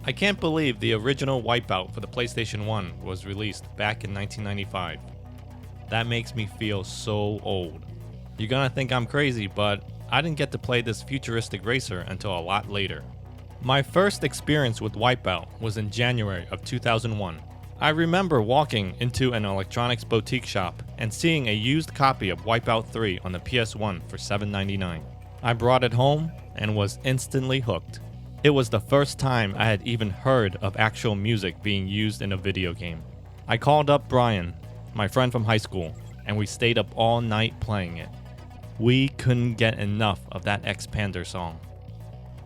I can't believe the original WipEout for the PlayStation 1 was released back in 1995. That makes me feel so old. You're gonna think I'm crazy, but I didn't get to play this futuristic racer until a lot later. My first experience with WipEout was in January of 2001. I remember walking into an electronics boutique shop and seeing a used copy of WipEout 3 on the PS1 for $7.99. I brought it home and was instantly hooked. It was the first time I had even heard of actual music being used in a video game. I called up Brian, my friend from high school, and we stayed up all night playing it. We couldn't get enough of that Expander song.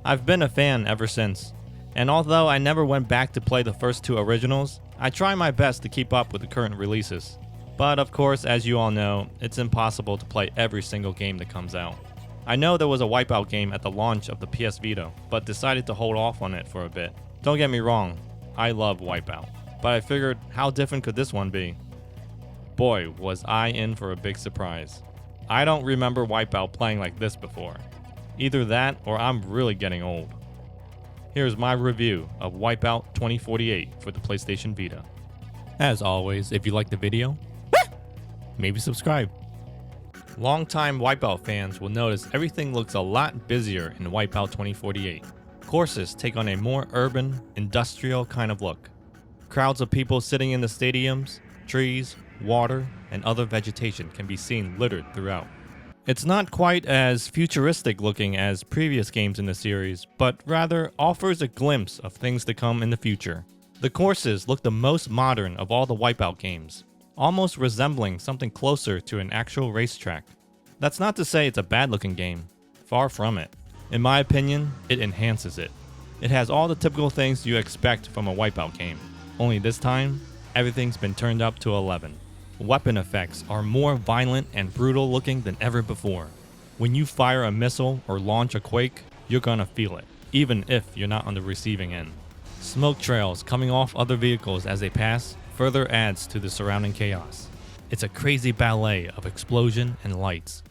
I've been a fan ever since, and although I never went back to play the first two originals, I try my best to keep up with the current releases. But of course, as you all know, it's impossible to play every single game that comes out. I know there was a WipEout game at the launch of the PS Vita, but decided to hold off on it for a bit. Don't get me wrong, I love WipEout, but I figured how different could this one be? Boy, was I in for a big surprise. I don't remember WipEout playing like this before. Either that or I'm really getting old. Here's my review of WipEout 2048 for the PlayStation Vita. As always, if you like the video, maybe subscribe. Longtime WipEout fans will notice everything looks a lot busier in WipEout 2048. Courses take on a more urban, industrial kind of look. Crowds of people sitting in the stadiums, trees, water, and other vegetation can be seen littered throughout. It's not quite as futuristic looking as previous games in the series, but rather offers a glimpse of things to come in the future. The courses look the most modern of all the WipEout games, almost resembling something closer to an actual racetrack. That's not to say it's a bad looking game, far from it. In my opinion, it enhances it. It has all the typical things you expect from a WipEout game, only this time, everything's been turned up to 11. Weapon effects are more violent and brutal looking than ever before. When you fire a missile or launch a quake, you're gonna feel it, even if you're not on the receiving end. Smoke trails coming off other vehicles as they pass further adds to the surrounding chaos. It's a crazy ballet of explosion and lights.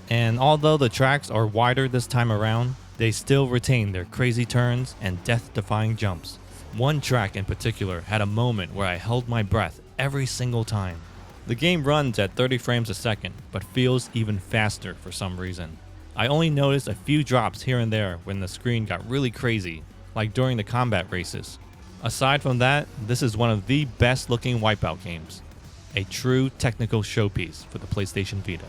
And although the tracks are wider this time around, they still retain their crazy turns and death-defying jumps. One track in particular had a moment where I held my breath every single time. The game runs at 30 frames a second, but feels even faster for some reason. I only noticed a few drops here and there when the screen got really crazy, like during the combat races. Aside from that, this is one of the best looking WipEout games. A true technical showpiece for the PlayStation Vita.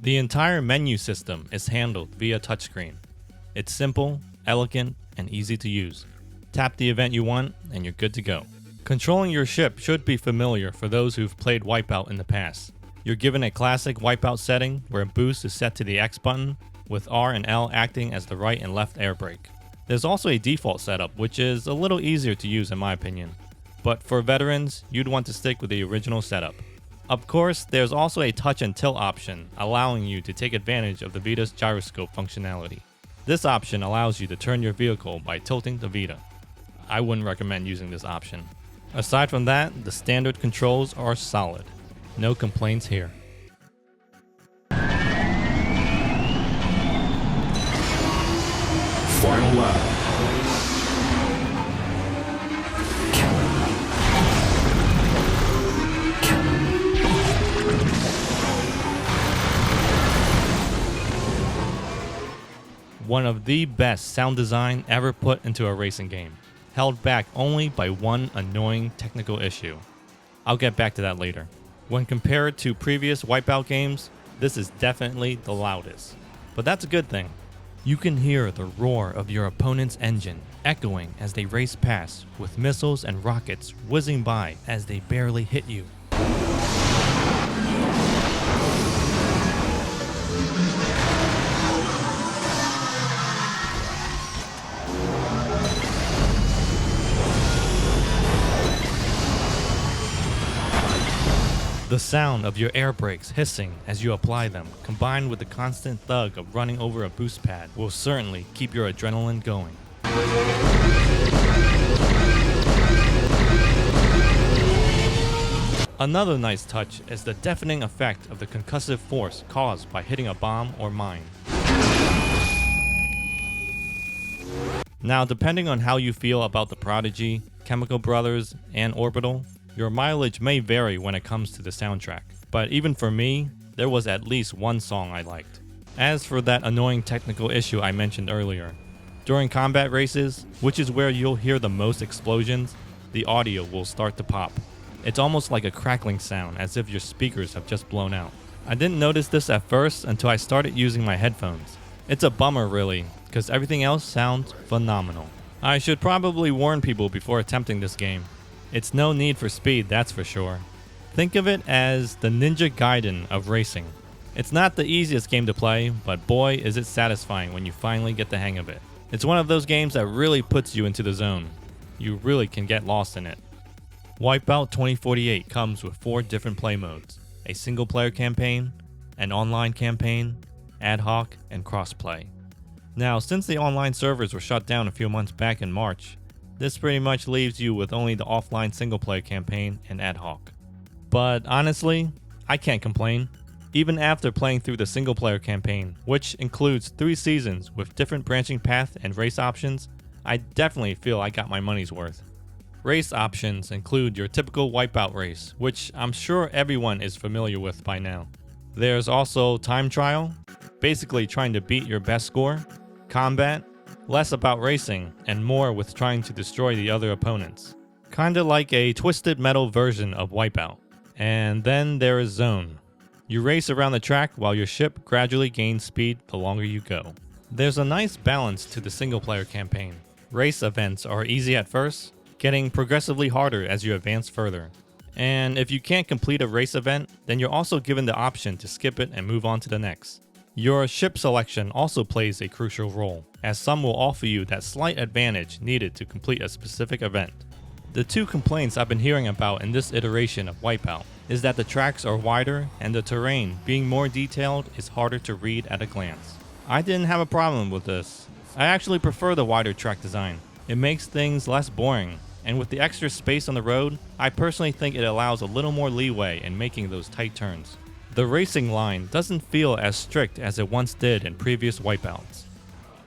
The entire menu system is handled via touchscreen. It's simple, elegant, and easy to use. Tap the event you want, and you're good to go. Controlling your ship should be familiar for those who've played WipEout in the past. You're given a classic WipEout setting where boost is set to the X button, with R and L acting as the right and left air brake. There's also a default setup, which is a little easier to use in my opinion. But for veterans, you'd want to stick with the original setup. Of course, there's also a touch and tilt option, allowing you to take advantage of the Vita's gyroscope functionality. This option allows you to turn your vehicle by tilting the Vita. I wouldn't recommend using this option. Aside from that, the standard controls are solid. No complaints here. Final lap. One of the best sound design ever put into a racing game, held back only by one annoying technical issue. I'll get back to that later. When compared to previous WipEout games, this is definitely the loudest. But that's a good thing. You can hear the roar of your opponent's engine echoing as they race past, with missiles and rockets whizzing by as they barely hit you. The sound of your air brakes hissing as you apply them, combined with the constant thud of running over a boost pad, will certainly keep your adrenaline going. Another nice touch is the deafening effect of the concussive force caused by hitting a bomb or mine. Now, depending on how you feel about the Prodigy, Chemical Brothers, and Orbital, your mileage may vary when it comes to the soundtrack, but even for me, there was at least one song I liked. As for that annoying technical issue I mentioned earlier, during combat races, which is where you'll hear the most explosions, the audio will start to pop. It's almost like a crackling sound, as if your speakers have just blown out. I didn't notice this at first until I started using my headphones. It's a bummer really, because everything else sounds phenomenal. I should probably warn people before attempting this game. It's no need for speed, that's for sure. Think of it as the Ninja Gaiden of racing. It's not the easiest game to play, but boy is it satisfying when you finally get the hang of it. It's one of those games that really puts you into the zone. You really can get lost in it. WipEout 2048 comes with 4 different play modes: a single player campaign, an online campaign, ad hoc, and crossplay. Now, since the online servers were shut down a few months back in March, this pretty much leaves you with only the offline single player campaign and ad hoc. But honestly, I can't complain. Even after playing through the single player campaign, which includes 3 seasons with different branching path and race options, I definitely feel I got my money's worth. Race options include your typical WipEout race, which I'm sure everyone is familiar with by now. There's also time trial, basically trying to beat your best score, combat, less about racing, and more with trying to destroy the other opponents. Kinda like a twisted metal version of WipEout. And then there is Zone. You race around the track while your ship gradually gains speed the longer you go. There's a nice balance to the single player campaign. Race events are easy at first, getting progressively harder as you advance further. And if you can't complete a race event, then you're also given the option to skip it and move on to the next. Your ship selection also plays a crucial role, as some will offer you that slight advantage needed to complete a specific event. The 2 complaints I've been hearing about in this iteration of WipEout is that the tracks are wider and the terrain, being more detailed, is harder to read at a glance. I didn't have a problem with this. I actually prefer the wider track design. It makes things less boring, and with the extra space on the road, I personally think it allows a little more leeway in making those tight turns. The racing line doesn't feel as strict as it once did in previous WipEouts.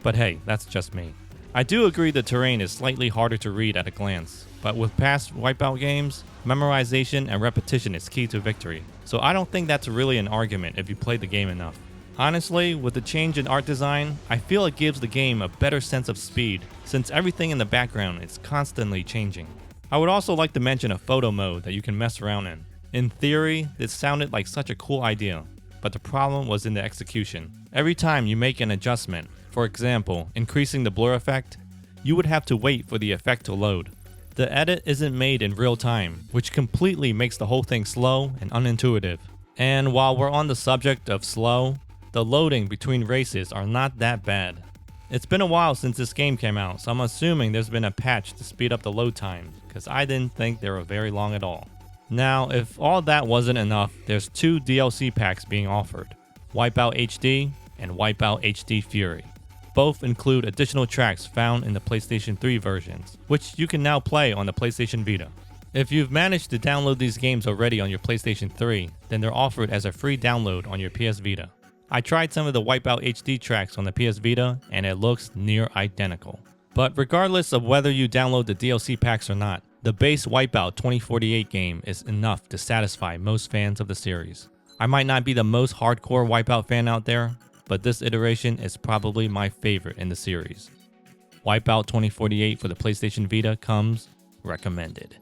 But hey, that's just me. I do agree the terrain is slightly harder to read at a glance, but with past WipEout games, memorization and repetition is key to victory, so I don't think that's really an argument if you play the game enough. Honestly, with the change in art design, I feel it gives the game a better sense of speed, since everything in the background is constantly changing. I would also like to mention a photo mode that you can mess around in. In theory, this sounded like such a cool idea, but the problem was in the execution. Every time you make an adjustment, for example, increasing the blur effect, you would have to wait for the effect to load. The edit isn't made in real time, which completely makes the whole thing slow and unintuitive. And while we're on the subject of slow, the loading between races are not that bad. It's been a while since this game came out, so I'm assuming there's been a patch to speed up the load time, because I didn't think they were very long at all. Now, if all that wasn't enough, there's 2 DLC packs being offered, WipEout HD and WipEout HD Fury. Both include additional tracks found in the PlayStation 3 versions, which you can now play on the PlayStation Vita. If you've managed to download these games already on your PlayStation 3, then they're offered as a free download on your PS Vita. I tried some of the WipEout HD tracks on the PS Vita, and it looks near identical. But regardless of whether you download the DLC packs or not, the base WipEout 2048 game is enough to satisfy most fans of the series. I might not be the most hardcore WipEout fan out there, but this iteration is probably my favorite in the series. WipEout 2048 for the PlayStation Vita comes recommended.